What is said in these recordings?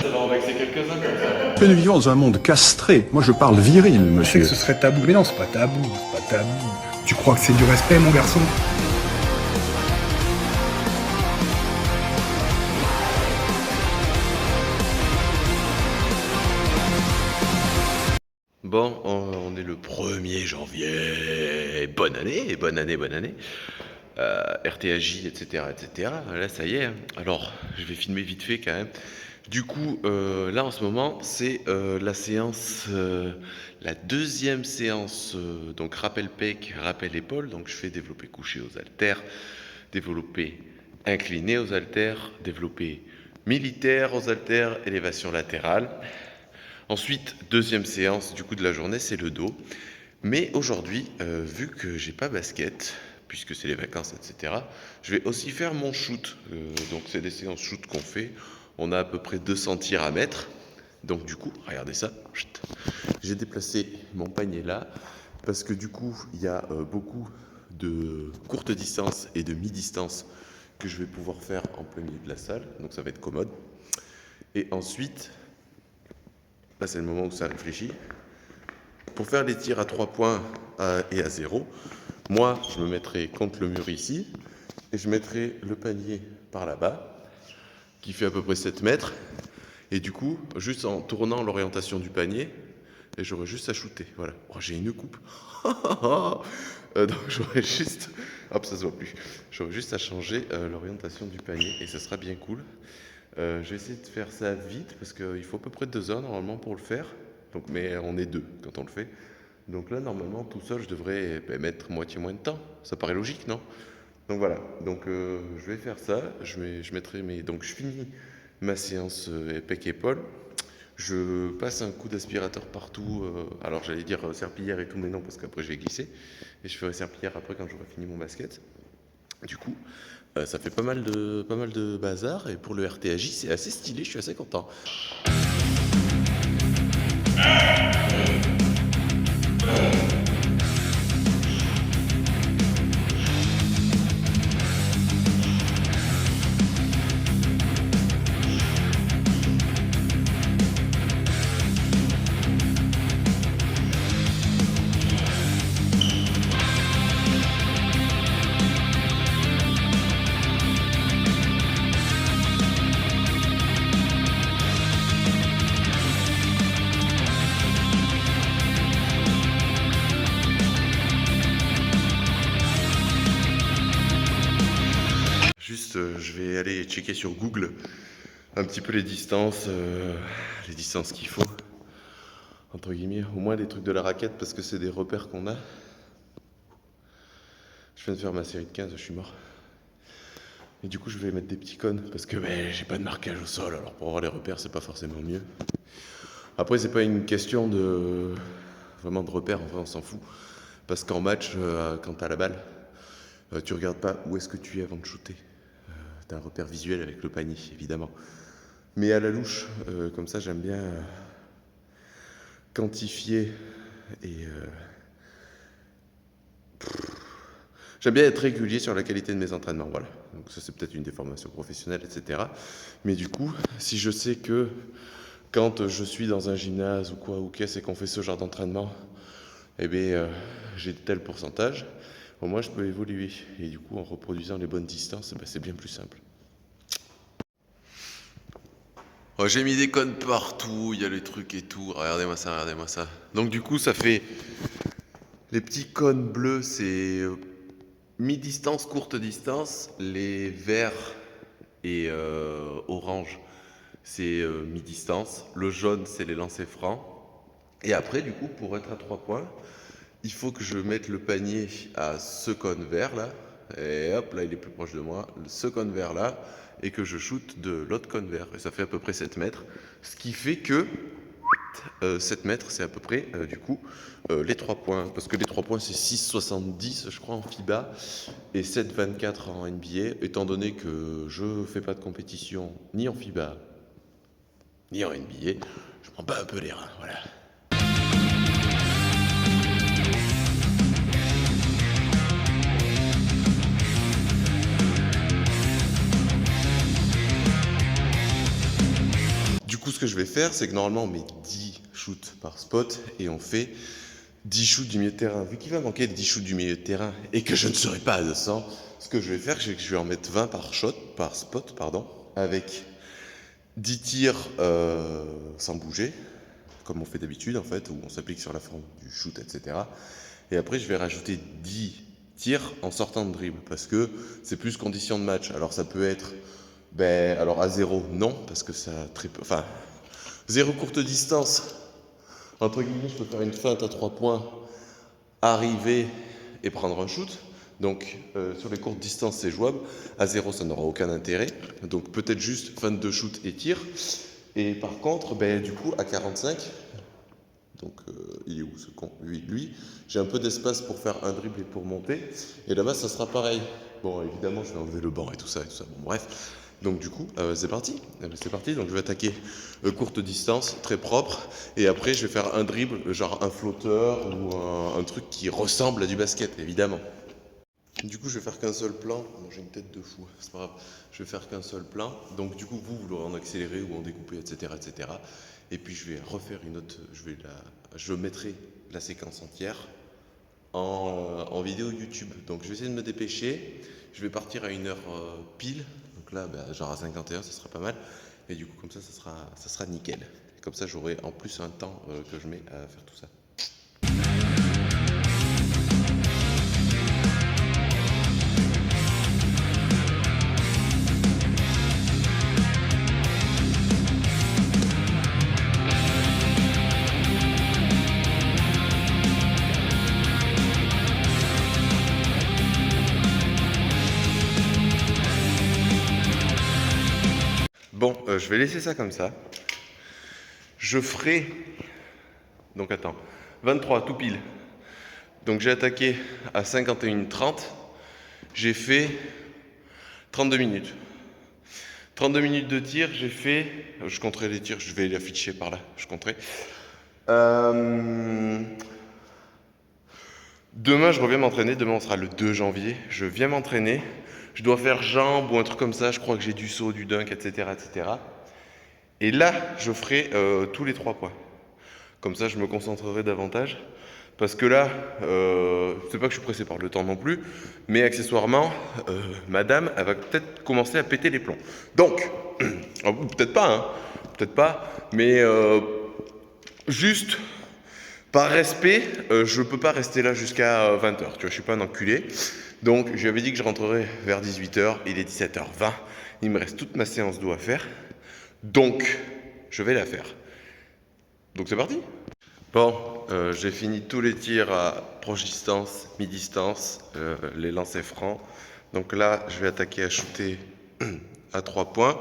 ça va en vexer quelques-uns comme ça. Mais nous vivons dans un monde castré. Moi, je parle viril, Je sais monsieur. que ce serait tabou, mais non, c'est pas tabou, c'est pas tabou. Tu crois que c'est du respect, mon garçon? Bon, on est le 1er janvier. Bonne année, bonne année, bonne année. RTAJ, etc., etc. Là, ça y est. Alors, je vais filmer vite fait quand même. Du coup, là en ce moment, c'est la séance, la deuxième séance, donc rappel pec, rappel épaule. Donc, je fais développer couché aux haltères, développer incliné aux haltères, développer militaire aux haltères, élévation latérale. Ensuite, deuxième séance du coup de la journée, c'est le dos. Mais aujourd'hui, vu que j'ai pas basket, puisque c'est les vacances, etc., je vais aussi faire mon shoot. Donc c'est des séances shoot qu'on fait. On a à peu près 200 tirs à mettre. Donc du coup, regardez ça. Chut. J'ai déplacé mon panier là, parce que du coup, il y a beaucoup de courtes distances et de mi-distance que je vais pouvoir faire en plein milieu de la salle. Donc ça va être commode. Et ensuite, là, c'est le moment où ça réfléchit. Pour faire les tirs à 3 points et à 0, moi, je me mettrai contre le mur ici et je mettrai le panier par là-bas, qui fait à peu près 7 mètres. Et du coup, juste en tournant l'orientation du panier, et j'aurai juste à shooter. Voilà. Oh, j'ai une coupe. Donc, j'aurai juste. Hop, ça se voit plus. J'aurai juste à changer l'orientation du panier et ça sera bien cool. Je vais essayer de faire ça vite parce qu'il faut à peu près 2 heures normalement pour le faire. Donc, mais on est 2 quand on le fait. Donc là, normalement, tout seul, je devrais mettre moitié moins de temps. Ça paraît logique, non? Donc voilà. Donc je vais faire ça. Je mettrai mes. Donc je finis ma séance pec-épaule. Je passe un coup d'aspirateur partout. Alors j'allais dire serpillière et tout, mais non, parce qu'après je vais glisser. Et je ferai serpillière après quand j'aurai fini mon basket. Du coup, ça fait pas mal de bazar. Et pour le RTAJ, c'est assez stylé. Je suis assez content. Juste, je vais aller checker sur Google un petit peu les distances qu'il faut, entre guillemets, au moins des trucs de la raquette, parce que c'est des repères qu'on a. Je viens de faire ma série de 15, je suis mort. Et du coup, je vais mettre des petits cônes, parce que j'ai pas de marquage au sol, alors pour avoir les repères, c'est pas forcément mieux. Après, c'est pas une question de vraiment de repères, en vrai, on s'en fout. Parce qu'en match, quand t'as la balle, tu regardes pas où est-ce que tu es avant de shooter. T'as un repère visuel avec le panier, évidemment. Mais à la louche, comme ça, j'aime bien quantifier et j'aime bien être régulier sur la qualité de mes entraînements. Voilà. Donc ça, c'est peut-être une déformation professionnelle, etc. Mais du coup, si je sais que quand je suis dans un gymnase ou quoi ou qu'est-ce et qu'on fait ce genre d'entraînement, eh bien, j'ai tel pourcentage. Au moins, je peux évoluer. Et du coup, en reproduisant les bonnes distances, c'est bien plus simple. Oh, j'ai mis des cônes partout, il y a les trucs et tout. Regardez-moi ça, regardez-moi ça. Donc du coup, ça fait... Les petits cônes bleus, c'est mi-distance, courte distance. Les verts et orange, c'est mi-distance. Le jaune, c'est les lancers francs. Et après, du coup, pour être à 3 points, il faut que je mette le panier à ce cône vert là, et hop, là il est plus proche de moi, ce cône vert là, et que je shoote de l'autre cône vert. Et ça fait à peu près 7 mètres, ce qui fait que 7 mètres, c'est à peu près du coup les 3 points. Parce que les 3 points, c'est 6,70 je crois en FIBA et 7,24 en NBA. Étant donné que je fais pas de compétition ni en FIBA ni en NBA, je m'en bats un peu les reins, voilà. ce que je vais faire, c'est que normalement, on met 10 shoots par spot et on fait 10 shoots du milieu de terrain. Vu qu'il va manquer 10 shoots du milieu de terrain et que je ne serai pas à 200, ce que je vais faire, c'est que je vais en mettre 20 par spot, avec 10 tirs sans bouger, comme on fait d'habitude en fait, où on s'applique sur la forme du shoot, etc. Et après, je vais rajouter 10 tirs en sortant de dribble, parce que c'est plus condition de match. Alors ça peut être, alors à 0, non, parce que ça enfin, 0 courte distance, entre guillemets, je peux faire une feinte à 3 points, arriver et prendre un shoot. Donc sur les courtes distances, c'est jouable. À 0, ça n'aura aucun intérêt. Donc peut-être juste feinte de shoot et tir. Et par contre, du coup, à 45, donc il est où ce con? Lui, j'ai un peu d'espace pour faire un dribble et pour monter. Et là-bas, ça sera pareil. Bon, évidemment, je vais enlever le banc et tout ça. Bon, bref. Donc du coup, c'est parti. C'est parti. Donc je vais attaquer courte distance, très propre. Et après, je vais faire un dribble, genre un flotteur ou un truc qui ressemble à du basket, évidemment. Du coup, je vais faire qu'un seul plan. Bon, j'ai une tête de fou, c'est pas grave. Je vais faire qu'un seul plan. Donc, du coup, vous l'aurez en accéléré ou en découpé, etc., etc. Et puis, je vais refaire une autre. Je mettrai la séquence entière en vidéo YouTube. Donc, je vais essayer de me dépêcher. Je vais partir à 1h pile. Donc là, genre à 51, ça sera pas mal. Et du coup, comme ça sera nickel. Et comme ça, j'aurai en plus un temps que je mets à faire tout ça. Bon, je vais laisser ça comme ça. Je ferai... Donc attends, 23 tout pile. Donc j'ai attaqué à 51h30. J'ai fait 32 minutes. 32 minutes de tir, j'ai fait... Je compterai les tirs, je vais les afficher par là, je compterai. Demain, je reviens m'entraîner. Demain, on sera le 2 janvier. Je viens m'entraîner. Je dois faire jambes ou un truc comme ça. Je crois que j'ai du saut, du dunk, etc., etc. Et là, je ferai tous les 3 points. Comme ça, je me concentrerai davantage. Parce que là, c'est pas que je suis pressé par le temps non plus, mais accessoirement, madame, elle va peut-être commencer à péter les plombs. Donc, peut-être pas, hein, peut-être pas, mais juste par respect, je peux pas rester là jusqu'à 20h, tu vois, je suis pas un enculé. Donc, je lui avais dit que je rentrerai vers 18h, il est 17h20, il me reste toute ma séance d'eau à faire. Donc, je vais la faire. Donc c'est parti. Bon, j'ai fini tous les tirs à proche distance, mi-distance, les lancers francs. Donc là, je vais attaquer à shooter à 3 points.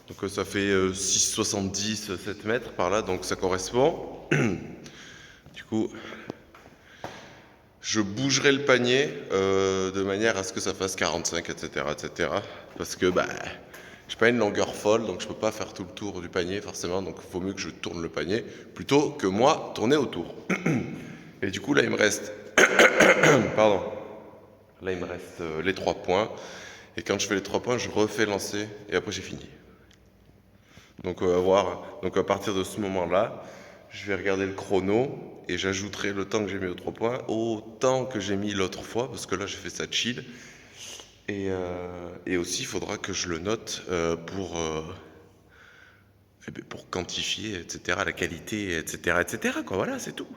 Donc ça fait 6,70, 7 mètres par là, donc ça correspond. Du coup, je bougerai le panier de manière à ce que ça fasse 45, etc., etc. Parce que j'ai pas une longueur folle, donc je peux pas faire tout le tour du panier forcément, donc il vaut mieux que je tourne le panier plutôt que moi tourner autour. Et du coup là il me reste pardon. Là il me reste les 3 points. Et quand je fais les 3 points, je refais lancer et après j'ai fini. Donc on va voir. Donc à partir de ce moment-là, je vais regarder le chrono et j'ajouterai le temps que j'ai mis aux 3 points au temps que j'ai mis l'autre fois, parce que là j'ai fait ça chill. Et aussi, il faudra que je le note pour quantifier, etc., la qualité, etc., etc., quoi. Voilà, c'est tout.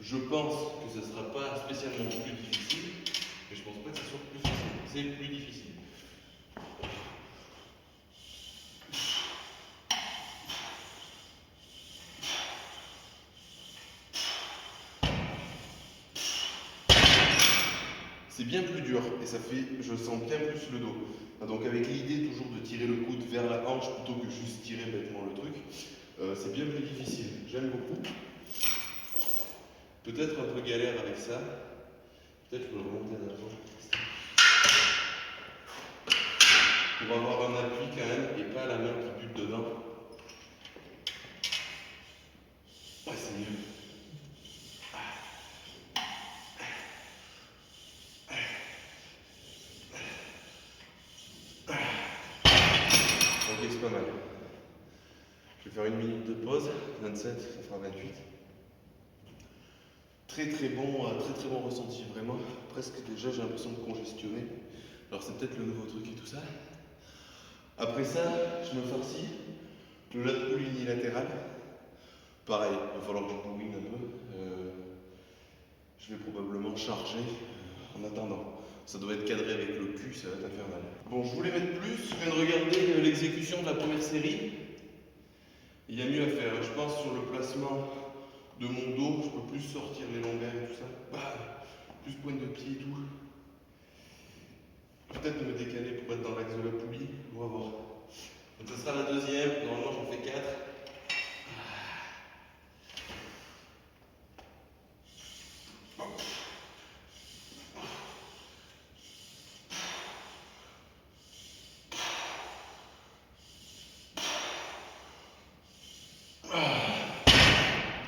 Je pense que ce ne sera pas spécialement plus difficile, mais je pense pas que ce soit plus facile. C'est plus difficile. C'est c'est bien plus dur et ça fait, je sens bien plus le dos. Ah, donc avec l'idée toujours de tirer le coude vers la hanche plutôt que juste tirer bêtement le truc, c'est bien plus difficile. J'aime beaucoup. Peut-être un peu galère avec ça. Peut-être je peux le remonter à l'avant. Pour avoir un appui quand même et pas la main qui bute dedans. Ouais, c'est mieux. Ok, c'est pas mal. Je vais faire une minute de pause. 27, ça fera 28. Très très bon ressenti, vraiment. Presque déjà j'ai l'impression de congestionner. Alors c'est peut-être le nouveau truc et tout ça. Après ça, je me farcis le lat pull unilatéral. Pareil, il va falloir que je bourrine un peu. Je vais probablement charger en attendant. Ça doit être cadré avec le cul, ça va être infernal. Bon, je voulais mettre plus, je viens de regarder l'exécution de la première série. Il y a mieux à faire, je pense, sur le placement de mon dos, je peux plus sortir les lombaires et tout ça. Bah, plus pointe de pied et tout. Peut-être me décaler pour être dans l'axe de la poulie, on va voir. Donc ça sera la deuxième, normalement j'en fais 4.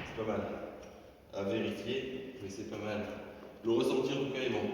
C'est pas mal. À vérifier, mais c'est pas mal. Le ressenti en tout cas est bon.